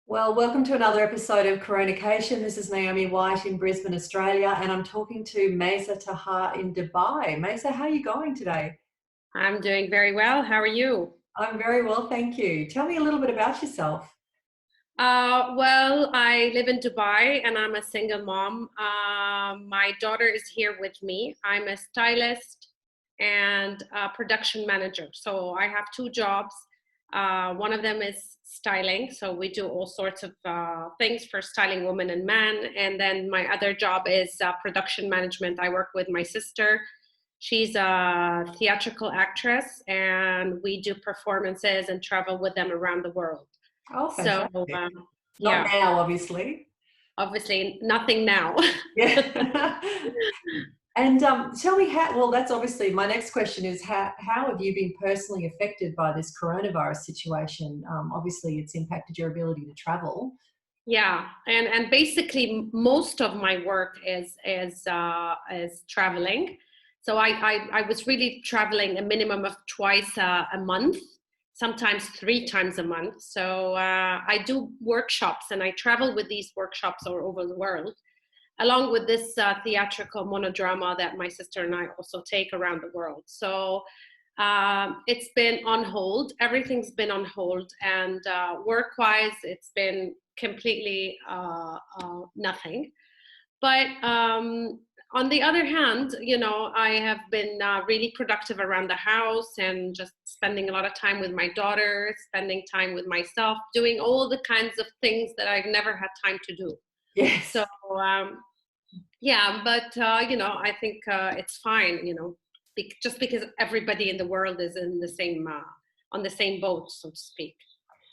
Well, welcome to another episode of Coronation. This is Naomi White in Brisbane, Australia, and I'm talking to Maisa Taha in Dubai. Maisa, how are you going today? I'm doing very well. How are you? I'm very well, thank you. Tell me a little bit about yourself. Well, I live in Dubai and I'm a single mom. My daughter is here with me. I'm a stylist and a production manager. So I have two jobs. One of them is styling. So we do all sorts of things for styling women and men. And then my other job is production management. I work with my sister. She's a theatrical actress and we do performances and travel with them around the world. Oh, So, fantastic. Not yeah, now, obviously. obviously nothing now. Yeah. And tell me well, that's obviously my next question is how have you been personally affected by this coronavirus situation? Obviously, it's impacted your ability to travel. Yeah, and basically most of my work is traveling. So I was really traveling a minimum of twice a month, sometimes three times a month. So I do workshops and I travel with these workshops all over the world, along with this theatrical monodrama that my sister and I also take around the world. So it's been on hold. Everything's been on hold, and work-wise, it's been completely nothing. But on the other hand, I have been really productive around the house and just spending a lot of time with my daughter, spending time with myself, doing all the kinds of things that I've never had time to do. Yes. So yeah, but I think it's fine. Just because everybody in the world is in the same on the same boat, so to speak.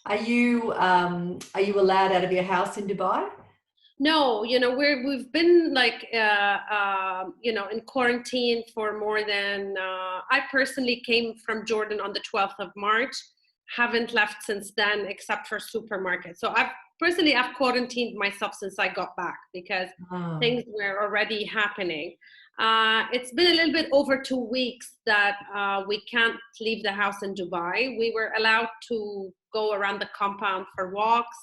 Are you allowed out of your house in Dubai? No, we've been like in quarantine for more than I personally came from Jordan on the 12th of March, haven't left since then except for supermarkets. So I've quarantined myself since I got back because Oh. things were already happening. It's been a little bit over 2 weeks that we can't leave the house in Dubai. We were allowed to go around the compound for walks.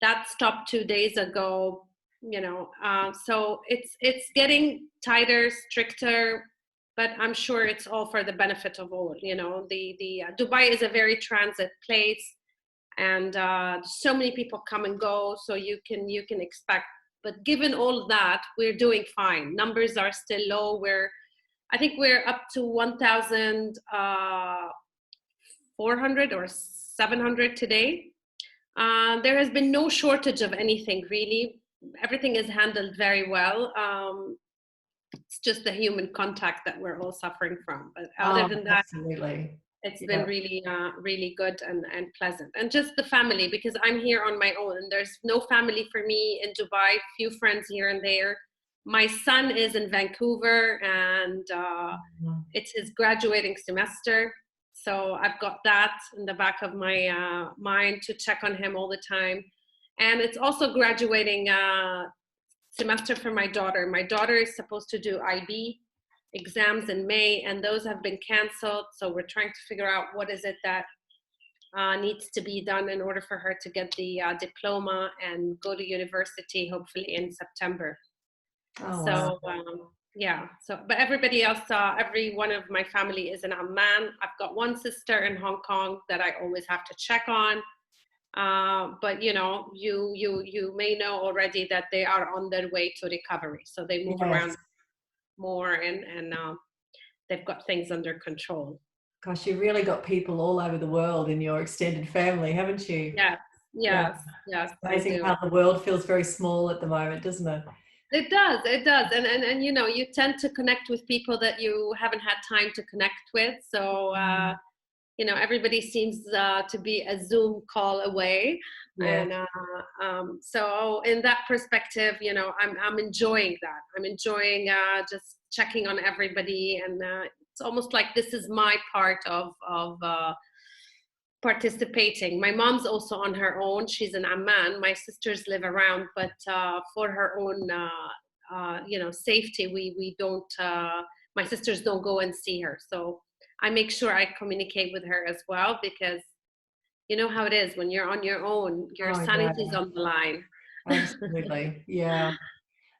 That stopped 2 days ago. So it's getting tighter, stricter, but I'm sure it's all for the benefit of all. The Dubai is a very transit place, and so many people come and go, so you can expect. But given all that, we're doing fine. Numbers are still low. I think we're up to 1,400 or 700 today. There has been no shortage of anything, really. Everything is handled very well. It's just the human contact that we're all suffering from. But other Oh, than that, absolutely. it's been Yeah. really, really good and pleasant. And just the family, because I'm here on my own. There's no family for me in Dubai, few friends here and there. My son is in Vancouver, and it's his graduating semester. So I've got that in the back of my mind to check on him all the time. And it's also graduating semester for my daughter. My daughter is supposed to do IB exams in May, and those have been canceled. So we're trying to figure out what is it that needs to be done in order for her to get the diploma and go to university, hopefully in September. Oh, wow. So yeah. So, but everybody else, every one of my family is in Amman. I've got one sister in Hong Kong that I always have to check on. But you may know already that they are on their way to recovery. So they move Yes. around more, and they've got things under control. Gosh, you've really got people all over the world in your extended family, haven't you? Yes, Yeah. yes, yes, I Amazing do. how the world feels very small at the moment, doesn't it? It does, and you tend to connect with people that you haven't had time to connect with. So Mm. everybody seems to be a Zoom call away, Yeah. and so in that perspective, I'm enjoying that. I'm enjoying just checking on everybody, and it's almost like this is my part of participating. My mom's also on her own. She's in Amman. My sisters live around, but for her own, safety, we don't. My sisters don't go and see her. So I make sure I communicate with her as well because, you know how it is when you're on your own, your Oh, yeah, sanity is on the line. absolutely. Yeah.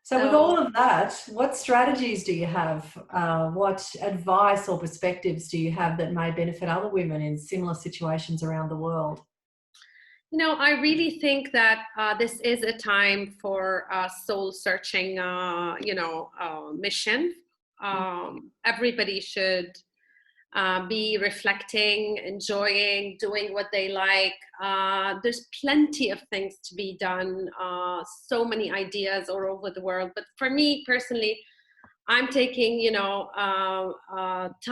So with So, all of that, what strategies do you have? What advice or perspectives do you have that may benefit other women in similar situations around the world? I really think that this is a time for soul searching, mission. Everybody should be reflecting, enjoying, doing what they like. There's plenty of things to be done, so many ideas all over the world. But for me personally, I'm taking,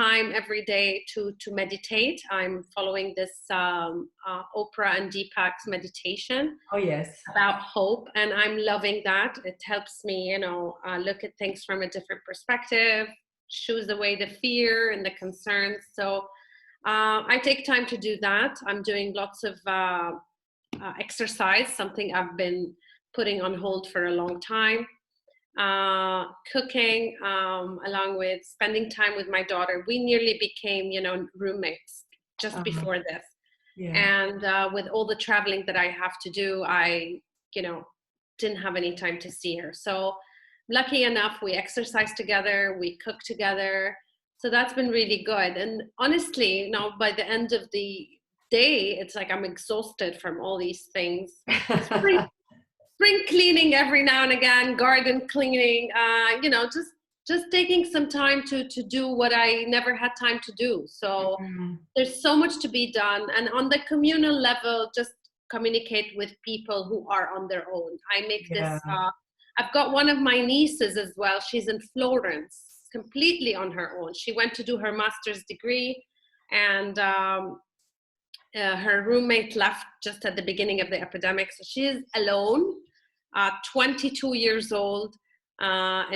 time every day to meditate. I'm following this Oprah and Deepak's meditation Oh, yes. about hope, and I'm loving that. It helps me, look at things from a different perspective, shoos away the fear and the concerns. So I take time to do that. I'm doing lots of exercise, something I've been putting on hold for a long time. Cooking, along with spending time with my daughter. We nearly became, roommates just Uh, before this. yeah. And with all the traveling that I have to do, I, didn't have any time to see her. So lucky enough, we exercise together, we cook together. So that's been really good. And honestly, by the end of the day, it's like I'm exhausted from all these things. Spring cleaning every now and again, garden cleaning, just taking some time to do what I never had time to do. So Mm, there's so much to be done. And on the communal level, just communicate with people who are on their own. I make yeah. this, I've got one of my nieces as well. She's in Florence, completely on her own. She went to do her master's degree, and her roommate left just at the beginning of the epidemic. So she is alone, 22 years old,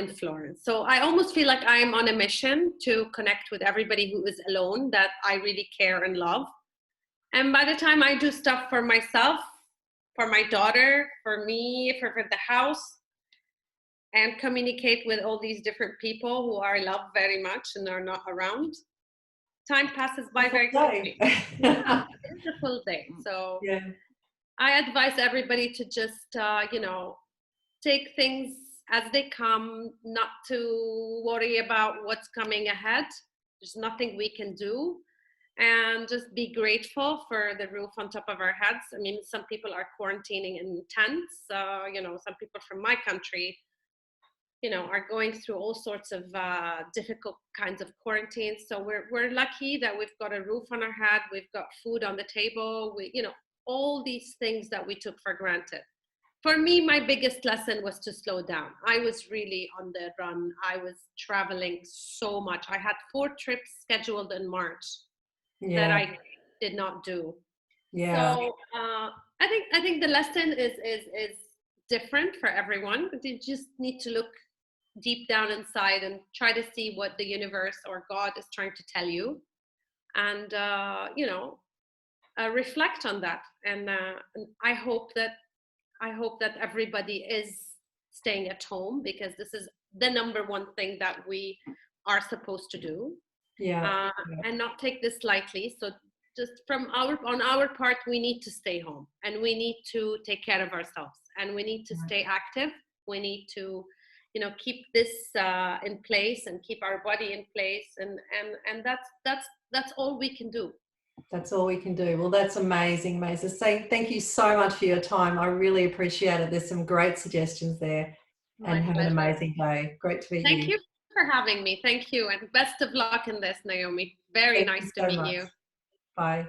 in Florence. So I almost feel like I'm on a mission to connect with everybody who is alone that I really care and love. And by the time I do stuff for myself, for my daughter, for me, for the house, and communicate with all these different people who I love very much and are not around, time passes by Full very day. quickly. Yeah, it's a full day. So Yeah. I advise everybody to just, take things as they come, not to worry about what's coming ahead. There's nothing we can do. And just be grateful for the roof on top of our heads. I mean, some people are quarantining in tents. Some people from my country, are going through all sorts of difficult kinds of quarantines. So we're lucky that we've got a roof on our head, we've got food on the table, all these things that we took for granted. For me, my biggest lesson was to slow down. I was really on the run. I was traveling so much. I had 4 trips scheduled in March that Yeah. I did not do. Yeah. So I think the lesson is different for everyone. But you just need to look deep down inside and try to see what the universe or God is trying to tell you, and reflect on that. And I hope that everybody is staying at home, because this is the number one thing that we are supposed to do, Yeah. uh, and not take this lightly. So just on our part, we need to stay home, and we need to take care of ourselves, and we need to stay active. We need to, keep this in place and keep our body in place, and that's all we can do. That's all we can do. Well, that's amazing, Maisa. So thank you so much for your time. I really appreciate it. There's some great suggestions there, My and have an pleasure. amazing day. Great to meet Thank you. you for having me. Thank you, and best of luck in this, Naomi. Very Thank you nice to so meet much. you. Bye.